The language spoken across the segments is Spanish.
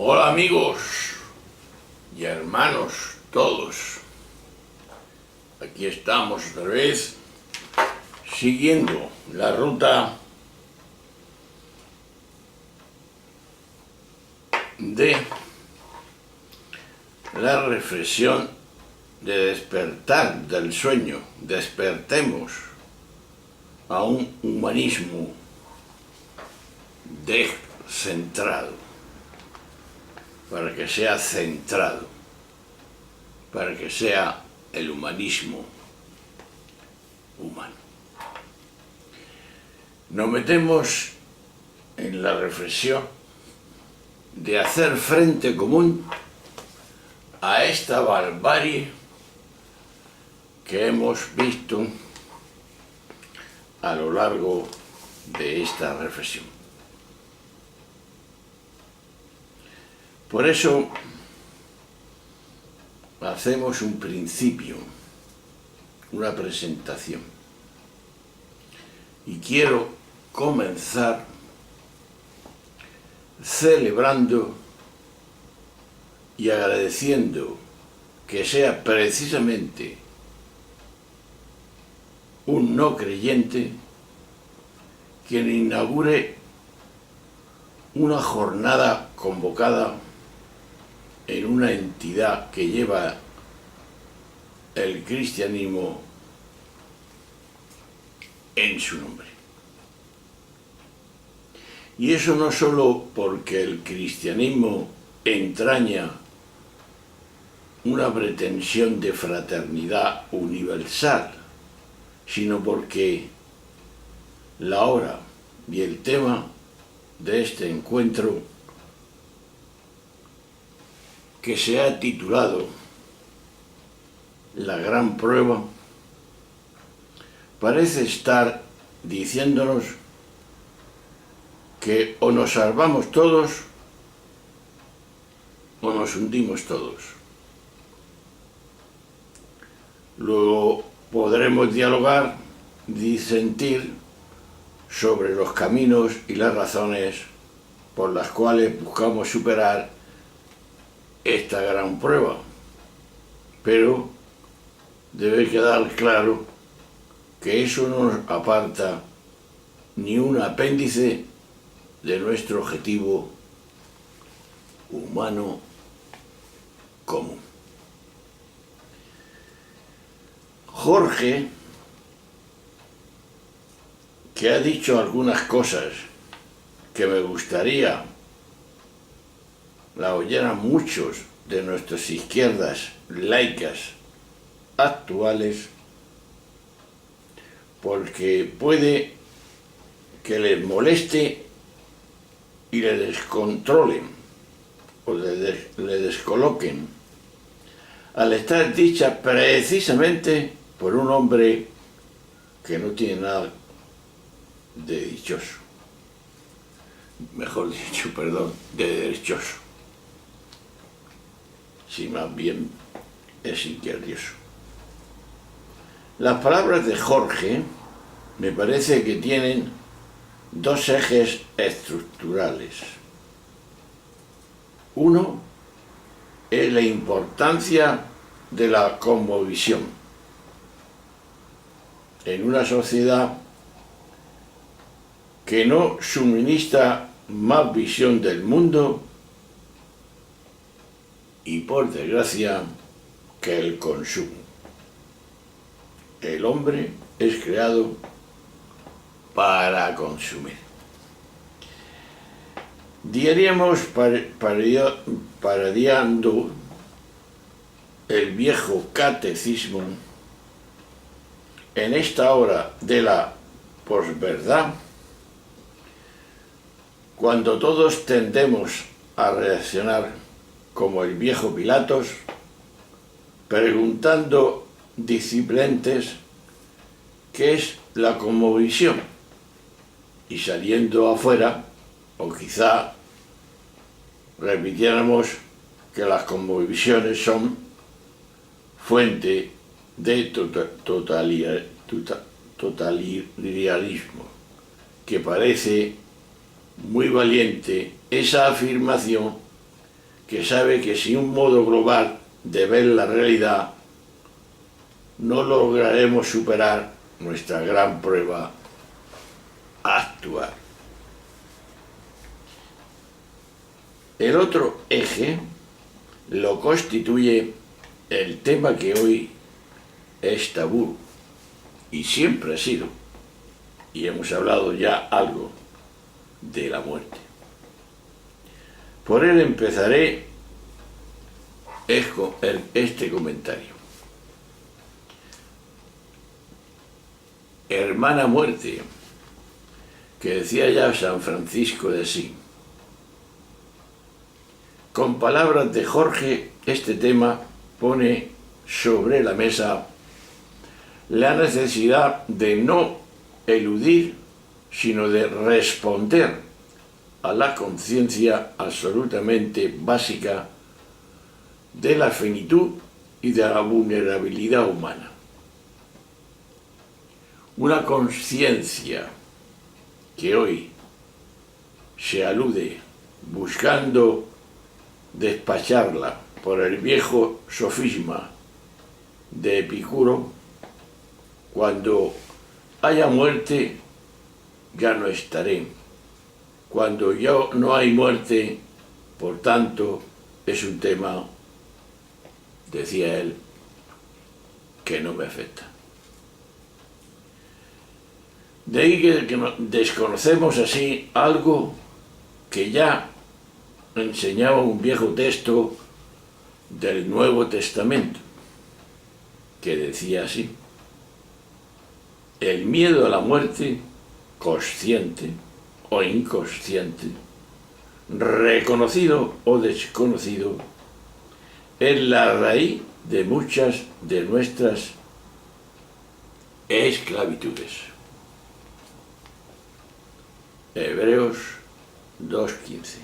Hola amigos y hermanos todos, aquí estamos otra vez siguiendo la ruta de la reflexión de despertar del sueño. Despertemos a un humanismo descentrado, para que sea centrado, para que sea el humanismo humano. Nos metemos en la reflexión de hacer frente común a esta barbarie que hemos visto a lo largo de esta reflexión. Por eso hacemos un principio, una presentación. Y quiero comenzar celebrando y agradeciendo que sea precisamente un no creyente quien inaugure una jornada convocada en una entidad que lleva el cristianismo en su nombre. Y eso no solo porque el cristianismo entraña una pretensión de fraternidad universal, sino porque la hora y el tema de este encuentro, que se ha titulado La Gran Prueba, parece estar diciéndonos que o nos salvamos todos o nos hundimos todos. Luego podremos dialogar, disentir sobre los caminos y las razones por las cuales buscamos superar esta gran prueba, pero debe quedar claro que eso no nos aparta ni un apéndice de nuestro objetivo humano común. Jorge, que ha dicho algunas cosas que me gustaría la oyeran muchos de nuestras izquierdas laicas actuales, porque puede que les moleste y le descontrolen o le descoloquen al estar dicha precisamente por un hombre que no tiene nada de dichoso, mejor dicho, perdón, de derechoso, si más bien es izquierdioso. Las palabras de Jorge me parece que tienen dos ejes estructurales. Uno es la importancia de la cosmovisión en una sociedad que no suministra más visión del mundo y, por desgracia, que el consumo. El hombre es creado para consumir. Diríamos parodiando el viejo catecismo, en esta hora de la posverdad, cuando todos tendemos a reaccionar como el viejo Pilatos, preguntando displicentes qué es la cosmovisión, y saliendo afuera, o quizá repitiéramos que las cosmovisiones son fuente de totalitarismo, que parece muy valiente esa afirmación que sabe que sin un modo global de ver la realidad no lograremos superar nuestra gran prueba actual. El otro eje lo constituye el tema que hoy es tabú y siempre ha sido, y hemos hablado ya algo de la muerte. Por él empezaré este comentario. Hermana muerte, que decía ya San Francisco de Asís. Con palabras de Jorge, este tema pone sobre la mesa la necesidad de no eludir, sino de responder a la conciencia absolutamente básica de la finitud y de la vulnerabilidad humana. Una conciencia que hoy se alude buscando despacharla por el viejo sofisma de Epicuro: cuando haya muerte ya no estaré, cuando ya no hay muerte, por tanto es un tema, decía él, que no me afecta. De ahí que desconocemos así algo que ya enseñaba un viejo texto del Nuevo Testamento, que decía así: el miedo a la muerte, consciente o inconsciente, reconocido o desconocido, es la raíz de muchas de nuestras esclavitudes. Hebreos 2:15.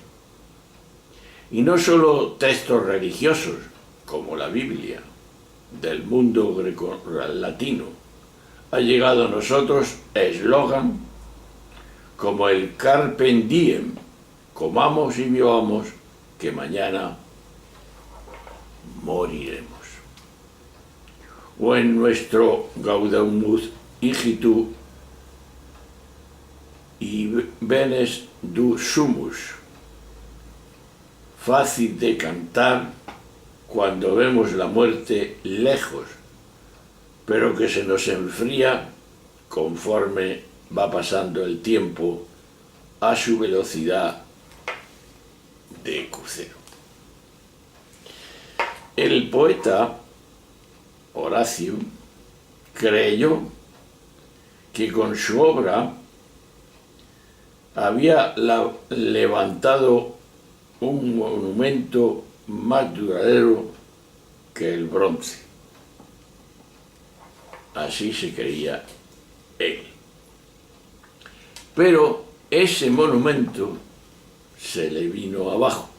Y no solo textos religiosos, como la Biblia, del mundo greco-latino, ha llegado a nosotros eslogan como el Carpe Diem, comamos y vivamos, que mañana moriremos. O en nuestro Gaudeamus Igitur y Venes du Sumus, fácil de cantar cuando vemos la muerte lejos, pero que se nos enfría conforme va pasando el tiempo a su velocidad de crucero. El poeta Horacio creyó que con su obra había levantado un monumento más duradero que el bronce. Así se creía él. Pero ese monumento se le vino abajo.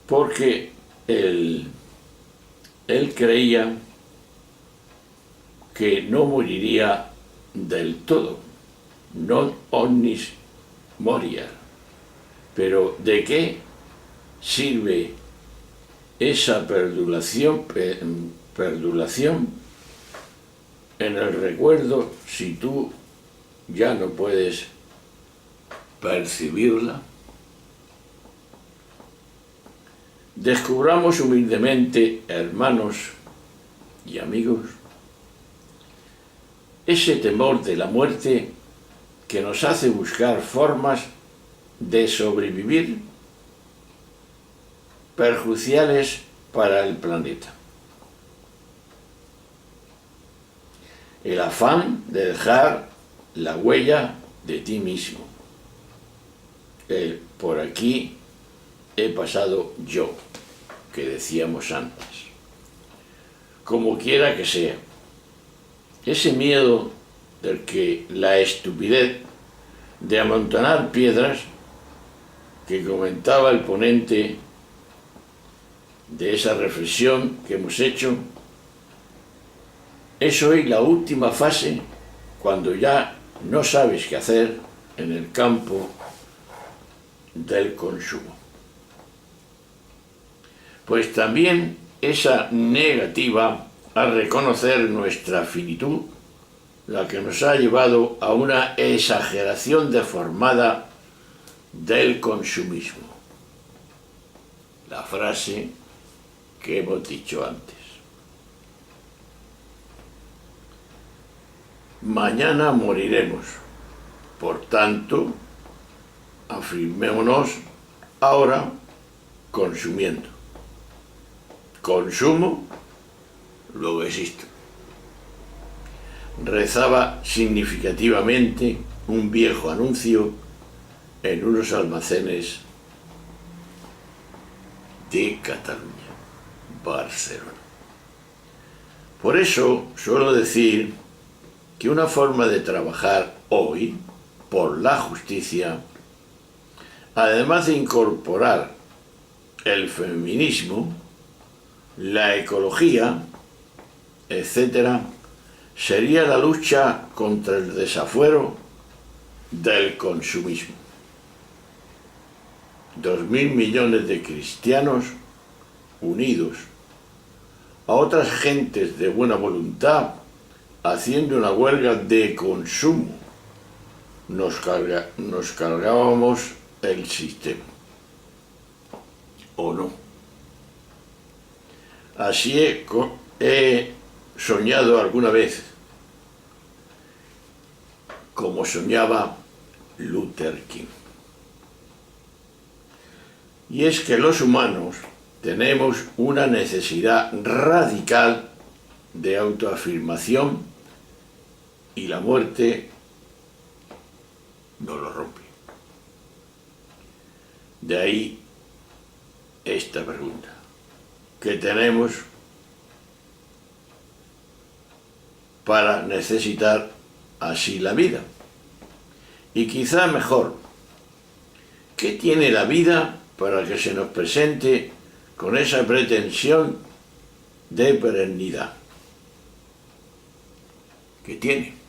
Porque él creía que no moriría del todo, non omnis moriar. Pero ¿de qué sirve esa perduración en el recuerdo si tú ya no puedes percibirla? Descubramos humildemente, hermanos y amigos, ese temor de la muerte que nos hace buscar formas de sobrevivir perjudiciales para el planeta. El afán de dejar la huella de ti mismo. Por aquí he pasado yo, que decíamos antes. Como quiera que sea, ese miedo del que la estupidez de amontonar piedras que comentaba el ponente de esa reflexión que hemos hecho, es hoy la última fase cuando ya no sabes qué hacer en el campo del consumo. Pues también esa negativa a reconocer nuestra finitud, la que nos ha llevado a una exageración deformada del consumismo. La frase que hemos dicho antes. Mañana moriremos, por tanto, afirmémonos ahora consumiendo. Consumo, luego existo. Rezaba significativamente un viejo anuncio en unos almacenes de Cataluña, Barcelona. Por eso suelo decir que una forma de trabajar hoy por la justicia, además de incorporar el feminismo, la ecología, etc., sería la lucha contra el desafuero del consumismo. 2.000 millones de cristianos unidos a otras gentes de buena voluntad haciendo una huelga de consumo, nos cargábamos el sistema. ¿O no? Así he soñado alguna vez, como soñaba Luther King. Y es que los humanos tenemos una necesidad radical de autoafirmación y la muerte no lo rompe. De ahí esta pregunta, ¿qué tenemos para necesitar así la vida? Y quizá mejor, ¿qué tiene la vida para que se nos presente con esa pretensión de perennidad? ¿Qué tiene?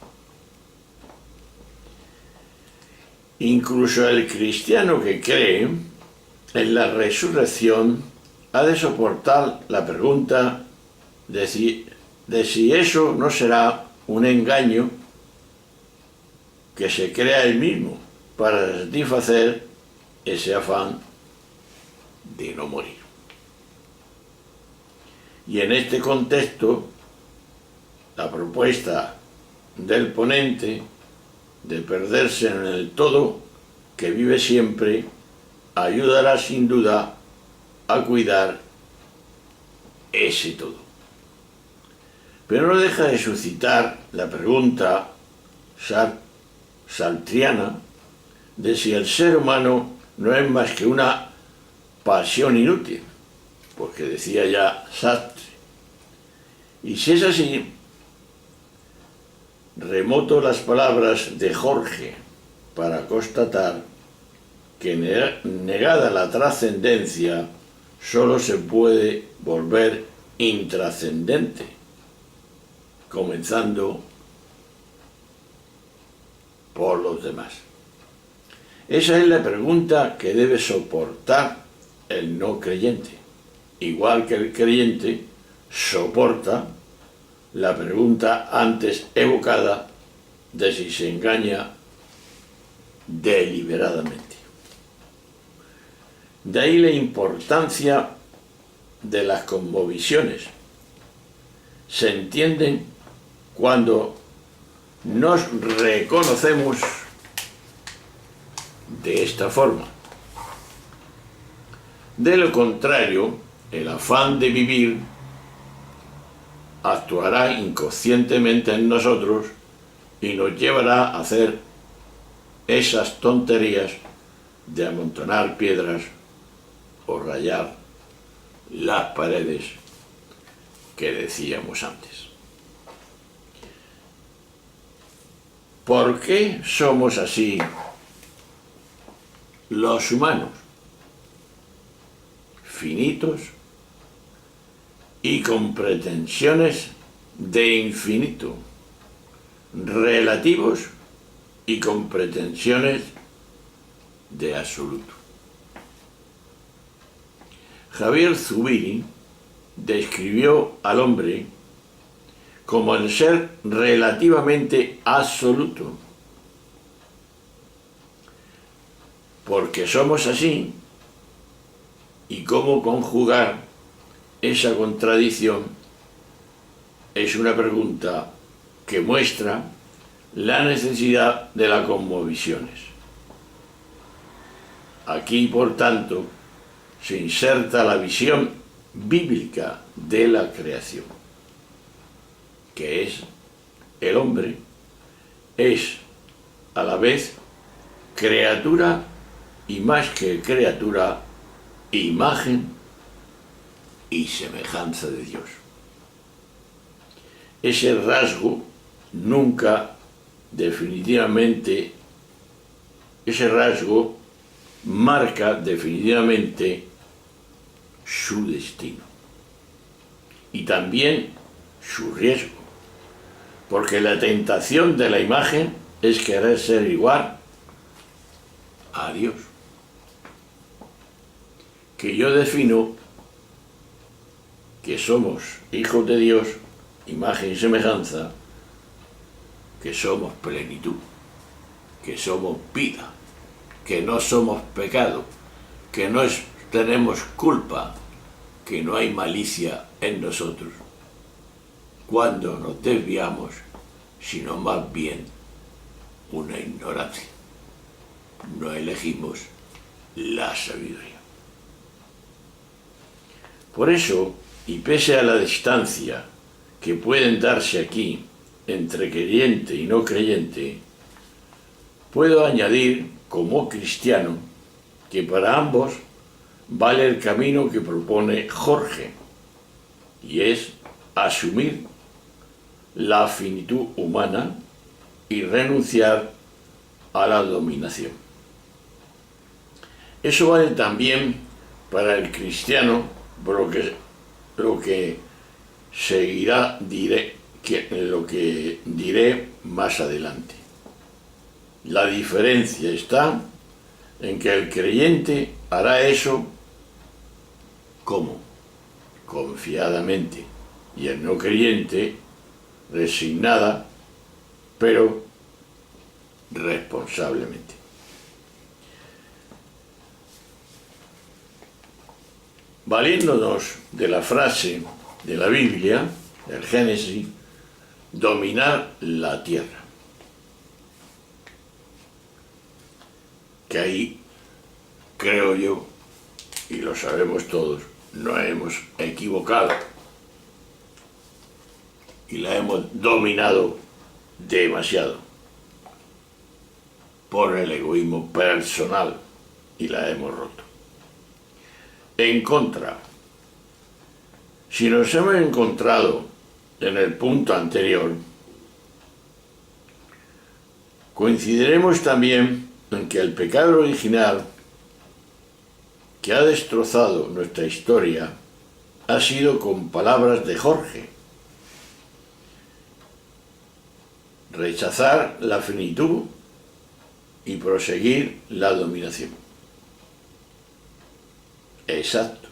Incluso el cristiano que cree en la resurrección ha de soportar la pregunta de si eso no será un engaño que se crea él mismo para satisfacer ese afán de no morir. Y en este contexto, la propuesta del ponente de perderse en el todo que vive siempre ayudará sin duda a cuidar ese todo. Pero no deja de suscitar la pregunta sartriana de si el ser humano no es más que una pasión inútil, porque decía ya Sartre. Y si es así, remoto las palabras de Jorge para constatar que negada la trascendencia, solo se puede volver intrascendente, comenzando por los demás. Esa es la pregunta que debe soportar el no creyente, igual que el creyente soporta la pregunta antes evocada de si se engaña deliberadamente. De ahí la importancia de las cosmovisiones. Se entienden cuando nos reconocemos de esta forma. De lo contrario, el afán de vivir actuará inconscientemente en nosotros y nos llevará a hacer esas tonterías de amontonar piedras o rayar las paredes que decíamos antes. ¿Por qué somos así los humanos? Finitos y con pretensiones de infinito, relativos y con pretensiones de absoluto. Javier Zubiri describió al hombre como el ser relativamente absoluto. Porque somos así, y cómo conjugar esa contradicción es una pregunta que muestra la necesidad de las cosmovisiones. Aquí, por tanto, se inserta la visión bíblica de la creación, que es el hombre es a la vez criatura y más que criatura, imagen y semejanza de Dios. Ese rasgo nunca definitivamente, ese rasgo marca definitivamente su destino y también su riesgo, porque la tentación de la imagen es querer ser igual a Dios, que yo defino que somos hijos de Dios, imagen y semejanza, que somos plenitud, que somos vida, que no somos pecado, que no tenemos culpa, que no hay malicia en nosotros cuando nos desviamos, sino más bien una ignorancia. No elegimos la sabiduría. Por eso, y pese a la distancia que pueden darse aquí entre creyente y no creyente, puedo añadir como cristiano que para ambos vale el camino que propone Jorge, y es asumir la finitud humana y renunciar a la dominación. Eso vale también para el cristiano, por lo que seguirá lo que diré más adelante. La diferencia está en que el creyente hará eso ¿cómo? Confiadamente, y el no creyente resignada, pero responsablemente. Valiéndonos de la frase de la Biblia, del Génesis, dominar la tierra. Que ahí, creo yo, y lo sabemos todos, nos hemos equivocado y la hemos dominado demasiado por el egoísmo personal y la hemos roto. En contra, si nos hemos encontrado en el punto anterior, coincidiremos también en que el pecado original que ha destrozado nuestra historia ha sido, con palabras de Jorge, rechazar la finitud y proseguir la dominación. Exacto.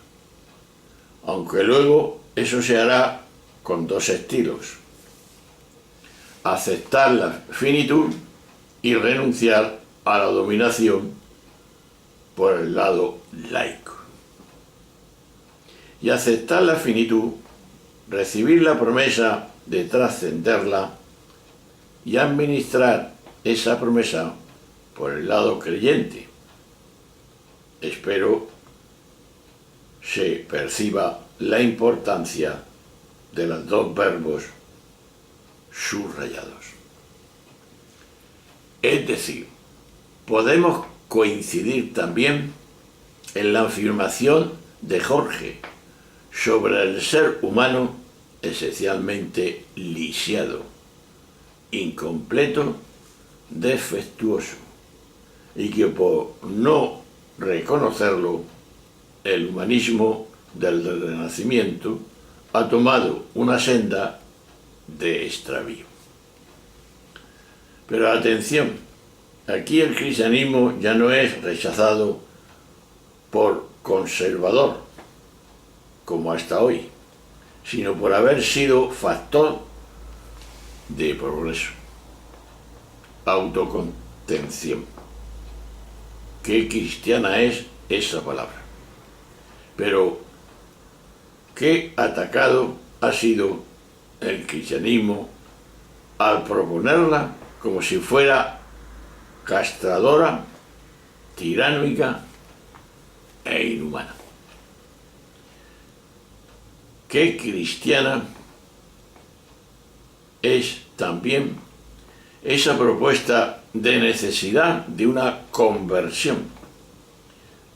Aunque luego eso se hará con dos estilos: aceptar la finitud y renunciar a la dominación por el lado laico. Y aceptar la finitud, recibir la promesa de trascenderla y administrar esa promesa por el lado creyente. Espero se perciba la importancia de los dos verbos subrayados. Es decir, podemos coincidir también en la afirmación de Jorge sobre el ser humano esencialmente lisiado, incompleto, defectuoso, y que por no reconocerlo, el humanismo del Renacimiento ha tomado una senda de extravío. Pero atención, aquí el cristianismo ya no es rechazado por conservador, como hasta hoy, sino por haber sido factor de progreso, autocontención. Qué cristiana es esa palabra. Pero qué atacado ha sido el cristianismo al proponerla como si fuera castradora, tiránica e inhumana. Qué cristiana es también esa propuesta de necesidad de una conversión,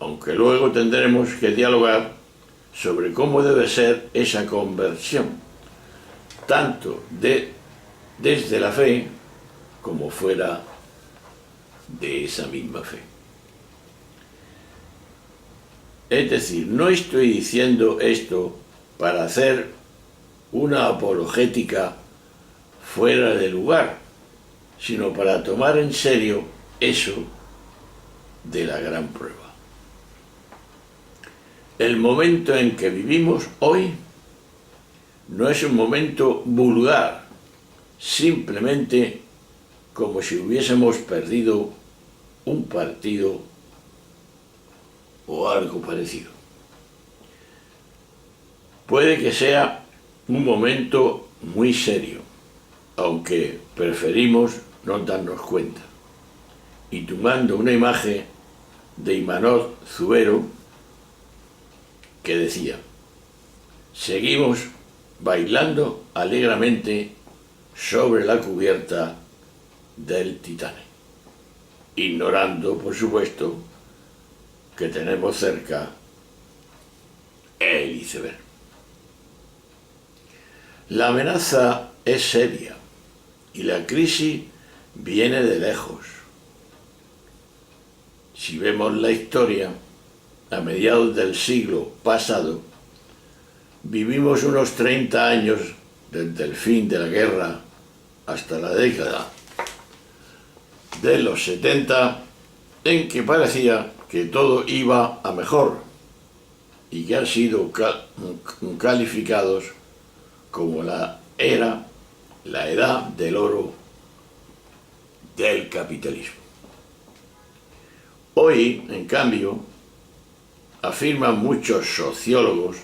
aunque luego tendremos que dialogar sobre cómo debe ser esa conversión, tanto desde la fe como fuera de esa misma fe. Es decir, no estoy diciendo esto para hacer una apologética fuera de lugar, sino para tomar en serio eso de la gran prueba. El momento en que vivimos hoy no es un momento vulgar, simplemente como si hubiésemos perdido un partido o algo parecido. Puede que sea un momento muy serio, aunque preferimos no darnos cuenta. Y tomando una imagen de Imanol Zubero que decía: seguimos bailando alegremente sobre la cubierta del Titanic, ignorando, por supuesto, que tenemos cerca el iceberg. La amenaza es seria y la crisis viene de lejos. Si vemos la historia, a mediados del siglo pasado, vivimos unos 30 años desde el fin de la guerra hasta la década de los 70, en que parecía que todo iba a mejor y que han sido calificados como la edad del oro del capitalismo. Hoy, en cambio, afirman muchos sociólogos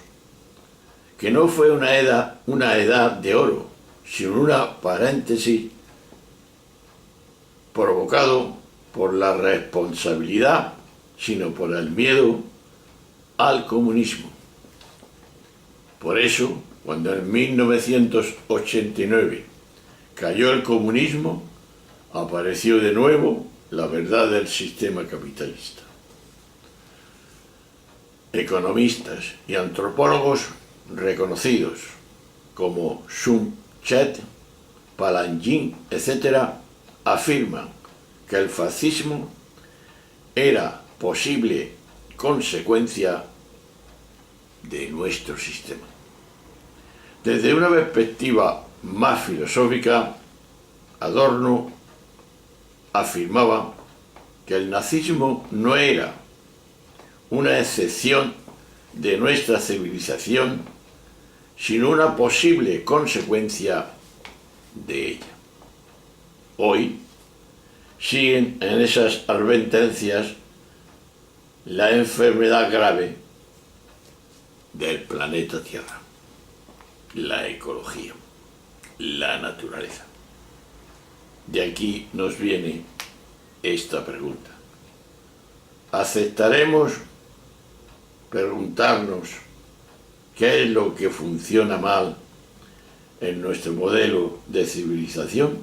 que no fue una edad de oro, sino una paréntesis provocado por la responsabilidad, sino por el miedo al comunismo. Por eso, cuando en 1989 cayó el comunismo, apareció de nuevo la verdad del sistema capitalista. Economistas y antropólogos reconocidos como Sun Tzu, Palangin, etc., afirman que el fascismo era posible consecuencia de nuestro sistema. Desde una perspectiva más filosófica, Adorno afirmaba que el nazismo no era una excepción de nuestra civilización, sino una posible consecuencia de ella. Hoy siguen en esas advertencias la enfermedad grave del planeta Tierra, la ecología, la naturaleza. De aquí nos viene esta pregunta. ¿Aceptaremos preguntarnos qué es lo que funciona mal en nuestro modelo de civilización?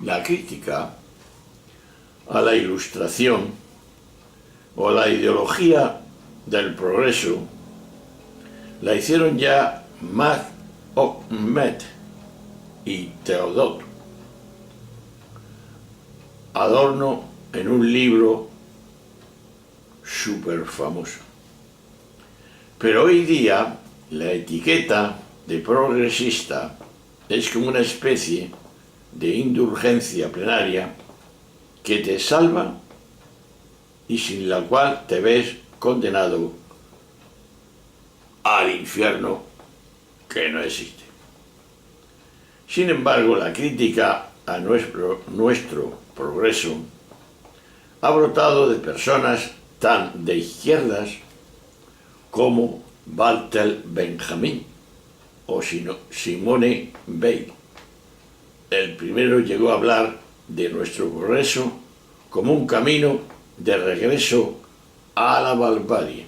La crítica a la ilustración o a la ideología del progreso la hicieron ya Max Ahmed y Theodor Adorno en un libro súper famoso. Pero hoy día la etiqueta de progresista es como una especie de indulgencia plenaria que te salva y sin la cual te ves condenado al infierno que no existe. Sin embargo, la crítica a nuestro progreso ha brotado de personas tan de izquierdas como Walter Benjamin o Simone Weil. El primero llegó a hablar de nuestro progreso como un camino de regreso a la barbarie.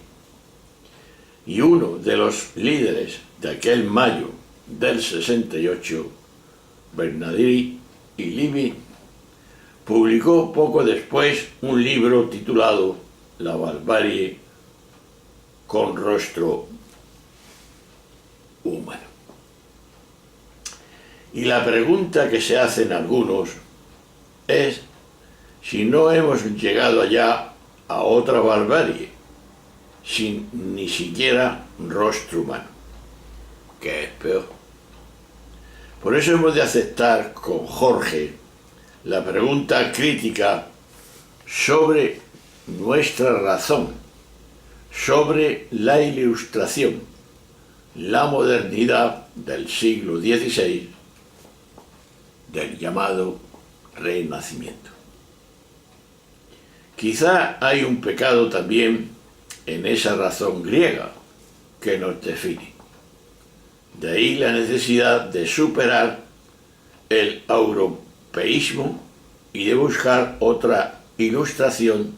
Y uno de los líderes de aquel mayo del 68, Bernardini y Levy, publicó poco después un libro titulado La barbarie con rostro humano. Y la pregunta que se hacen algunos es si no hemos llegado allá a otra barbarie, sin ni siquiera rostro humano, que es peor. Por eso hemos de aceptar con Jorge la pregunta crítica sobre nuestra razón, sobre la Ilustración, la modernidad del siglo XVI, del llamado Renacimiento. Quizá hay un pecado también en esa razón griega que nos define. De ahí la necesidad de superar el europeísmo y de buscar otra ilustración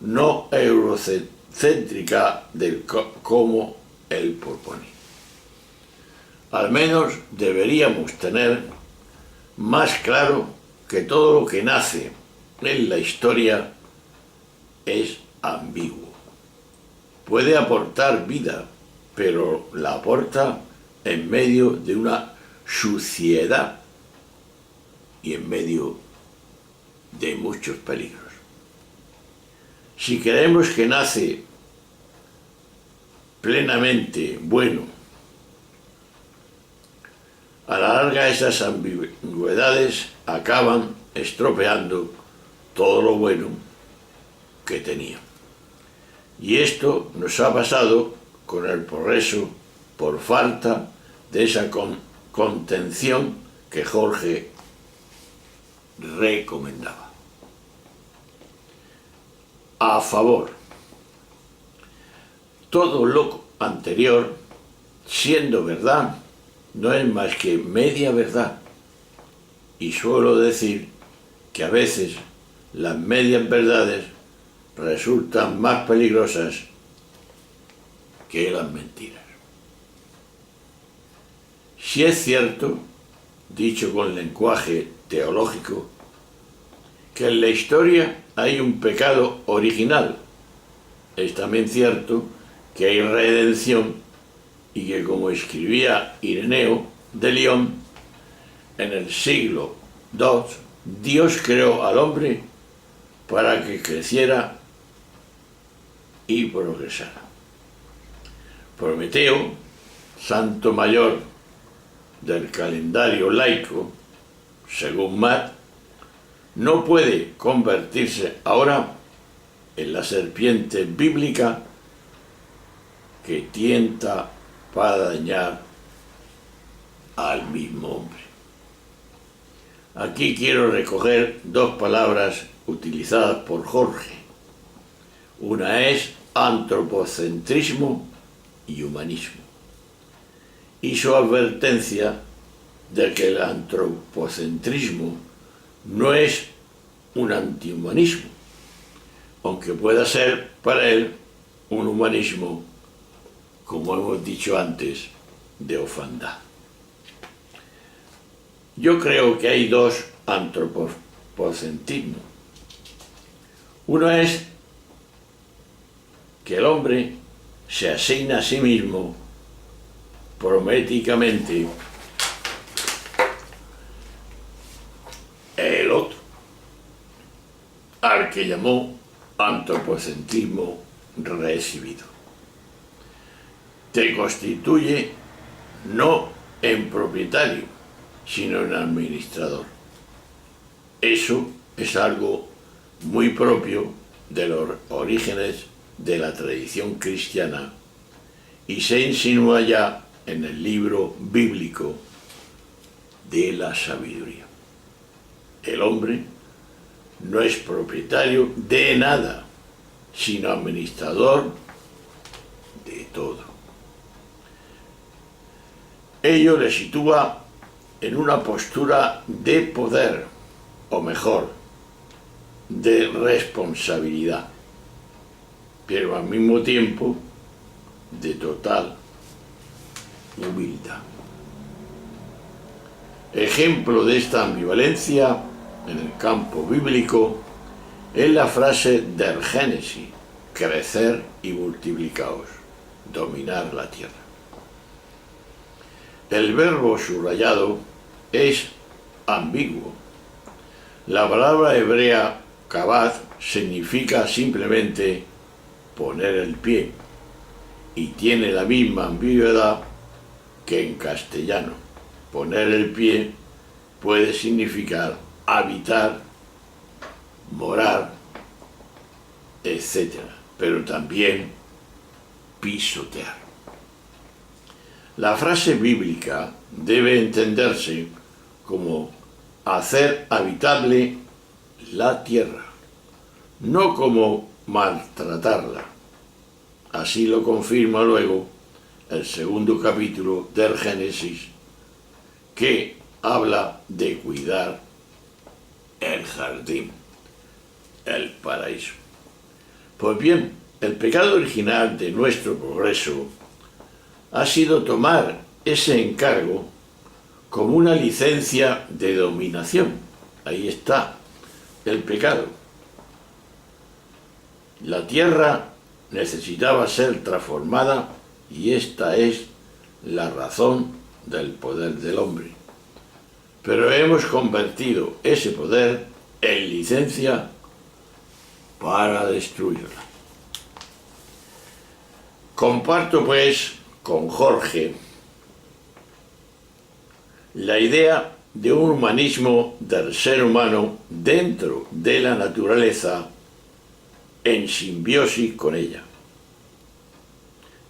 no eurocéntrica del como él propone. Al menos deberíamos tener más claro que todo lo que nace en la historia es ambiguo. Puede aportar vida, pero la aporta en medio de una suciedad y en medio de muchos peligros. Si creemos que nace plenamente bueno, a la larga esas ambigüedades acaban estropeando todo lo bueno que tenía. Y esto nos ha pasado con el progreso por falta de esa contención que Jorge recomendaba. A favor, todo lo anterior, siendo verdad, no es más que media verdad. Y suelo decir que a veces las medias verdades resultan más peligrosas que las mentiras. Si es cierto, dicho con lenguaje teológico, que en la historia hay un pecado original, es también cierto que hay redención y que, como escribía Ireneo de León, en el siglo II, Dios creó al hombre para que creciera y progresara. Prometeo, santo mayor del calendario laico, según Matt, no puede convertirse ahora en la serpiente bíblica que tienta para dañar al mismo hombre. Aquí quiero recoger dos palabras utilizadas por Jorge. Una es antropocentrismo y humanismo, y su advertencia de que el antropocentrismo no es un antihumanismo, aunque pueda ser para él un humanismo, como hemos dicho antes, de orfandad. Yo creo que hay dos antropocentrismos. Uno es que el hombre se asigna a sí mismo prométicamente el otro, al que llamó antropocentrismo recibido. Te constituye no en propietario, sino en administrador. Eso es algo muy propio de los orígenes de la tradición cristiana y se insinúa ya en el libro bíblico de la sabiduría. El hombre no es propietario de nada, sino administrador de todo. Ello le sitúa en una postura de poder, o mejor, de responsabilidad, pero al mismo tiempo de total humildad. Ejemplo de esta ambivalencia en el campo bíblico es la frase del Génesis: crecer y multiplicaos, dominar la tierra. El verbo subrayado es ambiguo. La palabra hebrea kabad significa simplemente poner el pie y tiene la misma ambigüedad que en castellano. Poner el pie puede significar habitar, morar, etc., pero también pisotear. La frase bíblica debe entenderse como hacer habitable la tierra, no como maltratarla. Así lo confirma luego el segundo capítulo del Génesis, que habla de cuidar el jardín, el paraíso. Pues bien, el pecado original de nuestro progreso ha sido tomar ese encargo como una licencia de dominación. Ahí está el pecado. La tierra necesitaba ser transformada y esta es la razón del poder del hombre. Pero hemos convertido ese poder en licencia para destruirla. Comparto pues con Jorge la idea de un humanismo del ser humano dentro de la naturaleza, en simbiosis con ella.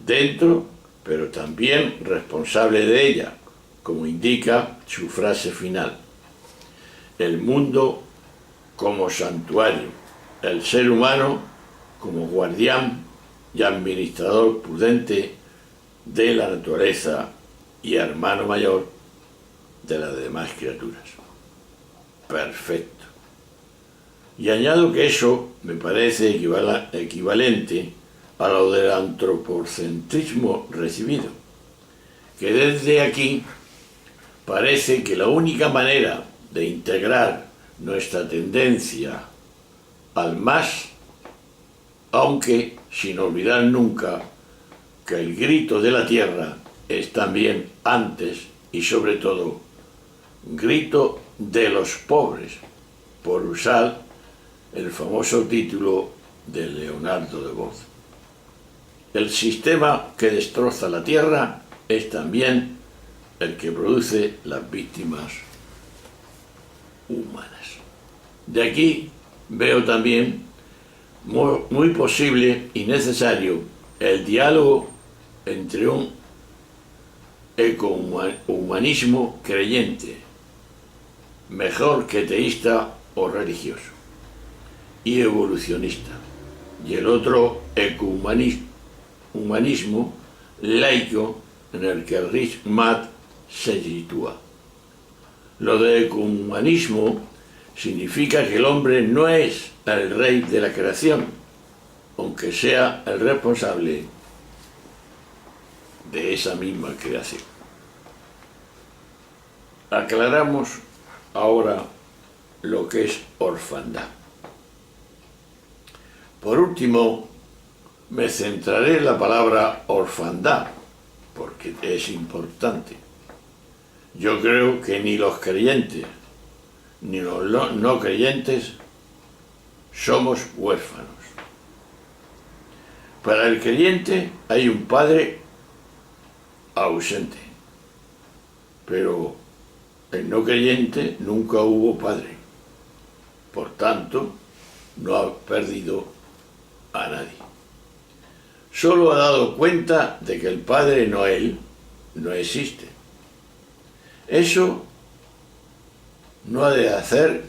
Dentro, pero también responsable de ella, como indica su frase final. El mundo como santuario, el ser humano como guardián y administrador prudente de la naturaleza y hermano mayor de las demás criaturas. Perfecto. Y añado que eso me parece equivalente a lo del antropocentrismo recibido, que desde aquí parece que la única manera de integrar nuestra tendencia al más, aunque sin olvidar nunca que el grito de la tierra es también antes y sobre todo grito de los pobres, por usar el famoso título de Leonardo de Boz. El sistema que destroza la tierra es también el que produce las víctimas humanas. De aquí veo también muy posible y necesario el diálogo entre un ecohumanismo creyente, mejor que teísta o religioso, y evolucionista, y el otro ecohumanismo laico en el que Rich Matt se sitúa. Lo de ecohumanismo significa que el hombre no es el rey de la creación, aunque sea el responsable de esa misma creación. Aclaramos ahora lo que es orfandad. Por último, me centraré en la palabra orfandad, porque es importante. Yo creo que ni los creyentes ni los no creyentes somos huérfanos. Para el creyente hay un padre ausente, pero el no creyente nunca hubo padre. Por tanto, no ha perdido a nadie. Solo ha dado cuenta de que el Padre Noel no existe. Eso no ha de hacer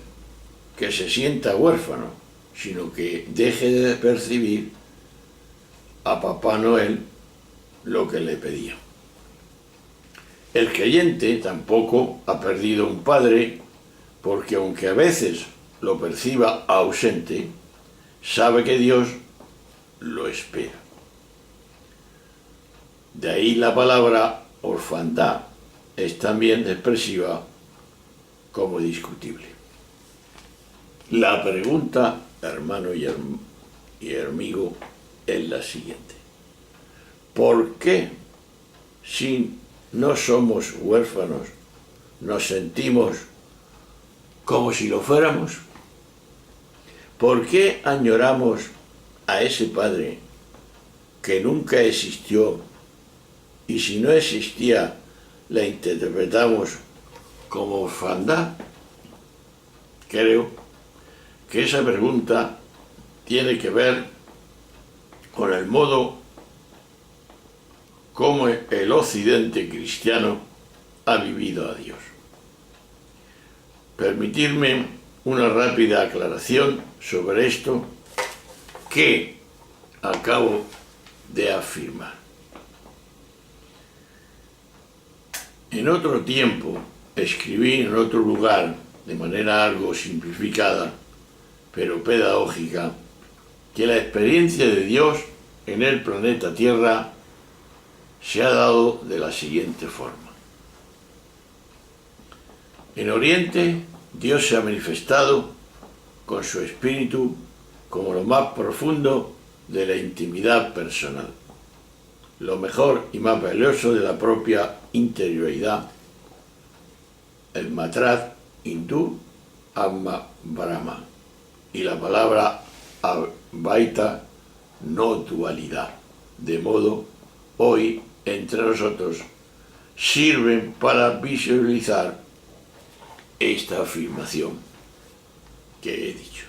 que se sienta huérfano, sino que deje de percibir a Papá Noel lo que le pedía. El creyente tampoco ha perdido un padre, porque aunque a veces lo perciba ausente, sabe que Dios lo espera. De ahí la palabra orfandad es también expresiva como discutible. La pregunta, hermano y amigo, es la siguiente. ¿Por qué, si no somos huérfanos, nos sentimos como si lo fuéramos? ¿Por qué añoramos a ese Padre que nunca existió y si no existía la interpretamos como orfandad? Creo que esa pregunta tiene que ver con el modo como el occidente cristiano ha vivido a Dios. Permitidme una rápida aclaración sobre esto que acabo de afirmar. En otro tiempo escribí en otro lugar, de manera algo simplificada, pero pedagógica, que la experiencia de Dios en el planeta Tierra se ha dado de la siguiente forma. En Oriente, Dios se ha manifestado con su espíritu como lo más profundo de la intimidad personal, lo mejor y más valioso de la propia interioridad, el matrat hindú Atma Brahma y la palabra Advaita no dualidad, de modo hoy entre nosotros sirven para visualizar esta afirmación que he dicho.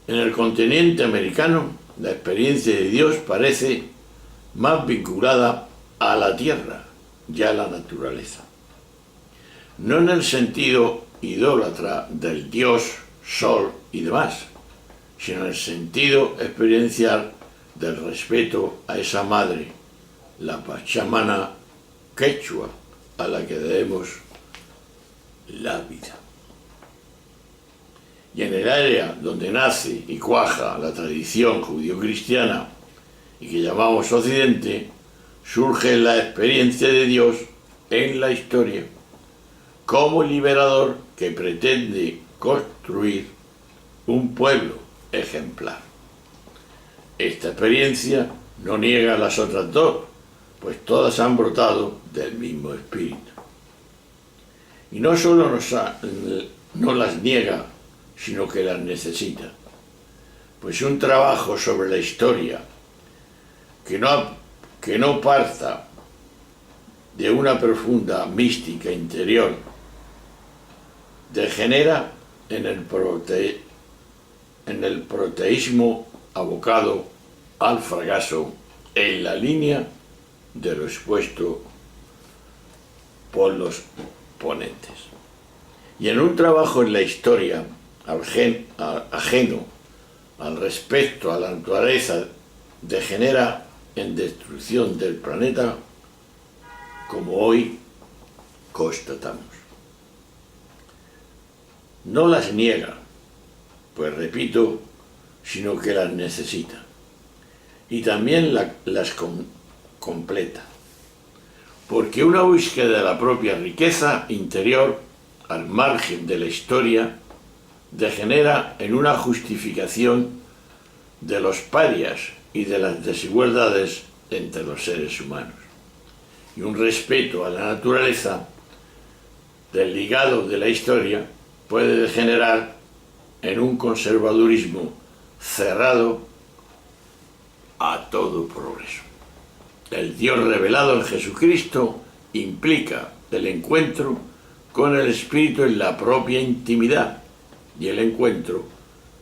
En el continente americano, la experiencia de Dios parece más vinculada a la tierra y a la naturaleza. No en el sentido idólatra del Dios, sol y demás, sino en el sentido experiencial del respeto a esa madre, la Pachamama quechua, a la que debemos la vida. Y en el área donde nace y cuaja la tradición judío-cristiana y que llamamos Occidente, surge la experiencia de Dios en la historia como liberador que pretende construir un pueblo ejemplar. Esta experiencia no niega las otras dos, pues todas han brotado del mismo espíritu. Y no solo no las niega, sino que las necesita. Pues un trabajo sobre la historia que no parta de una profunda mística interior degenera en el proteísmo abocado al fracaso en la línea de lo expuesto por los ponentes. Y en un trabajo en la historia ajeno al respeto a la naturaleza degenera en destrucción del planeta, como hoy constatamos. No las niega, pues repito, sino que las necesita. Y también las completa. Porque una búsqueda de la propia riqueza interior, al margen de la historia, degenera en una justificación de los parias y de las desigualdades entre los seres humanos. Y un respeto a la naturaleza del legado de la historia puede degenerar en un conservadurismo cerrado a todo progreso. El Dios revelado en Jesucristo implica el encuentro con el Espíritu en la propia intimidad y el encuentro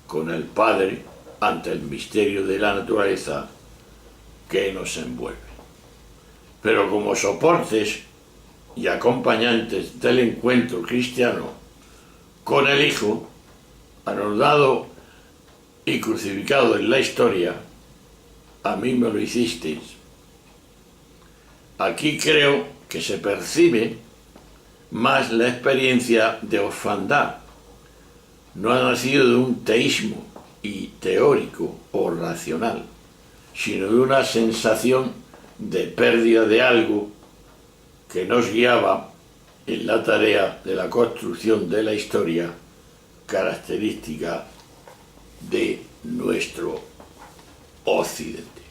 con el Padre ante el misterio de la naturaleza que nos envuelve. Pero como soportes y acompañantes del encuentro cristiano con el Hijo, anodado y crucificado en la historia, a mí me lo hicisteis. Aquí creo que se percibe más la experiencia de orfandad. No ha nacido de un teísmo y teórico o racional, sino de una sensación de pérdida de algo que nos guiaba en la tarea de la construcción de la historia característica de nuestro Occidente.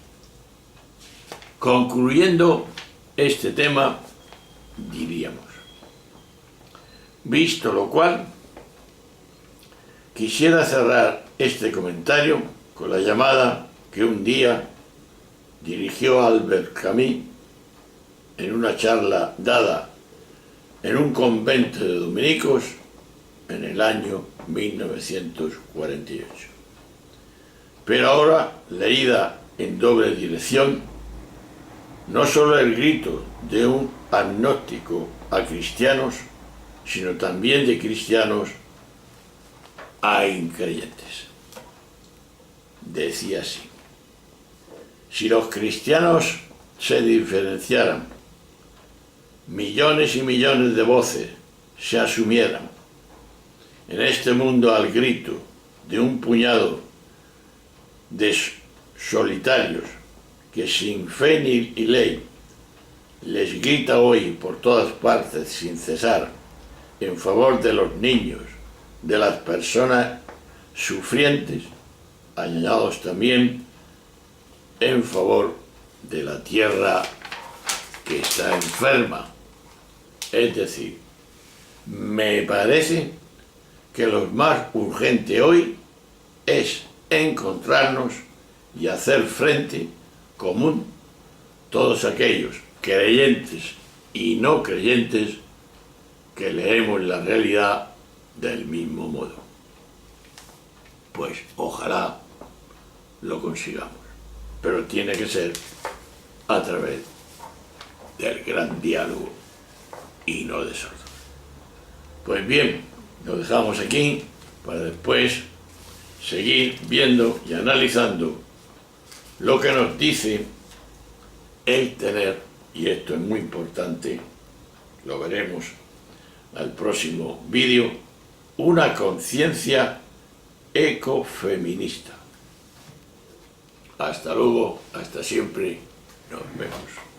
Concluyendo este tema, diríamos, visto lo cual, quisiera cerrar este comentario con la llamada que un día dirigió Albert Camus en una charla dada en un convento de dominicos en el año 1948. Pero ahora, leída en doble dirección, no solo el grito de un agnóstico a cristianos, sino también de cristianos a increyentes. Decía así: si los cristianos se diferenciaran, millones y millones de voces se asumieran en este mundo al grito de un puñado de solitarios que sin fe ni ley les grita hoy por todas partes sin cesar en favor de los niños, de las personas sufrientes, añadidos también en favor de la tierra que está enferma. Es decir, me parece que lo más urgente hoy es encontrarnos y hacer frente común todos aquellos creyentes y no creyentes que leemos la realidad del mismo modo. Pues ojalá lo consigamos, pero tiene que ser a través del gran diálogo y no de sordos. Pues bien, lo dejamos aquí para después seguir viendo y analizando lo que nos dice el tener, y esto es muy importante, lo veremos al próximo vídeo, una conciencia ecofeminista. Hasta luego, hasta siempre, nos vemos.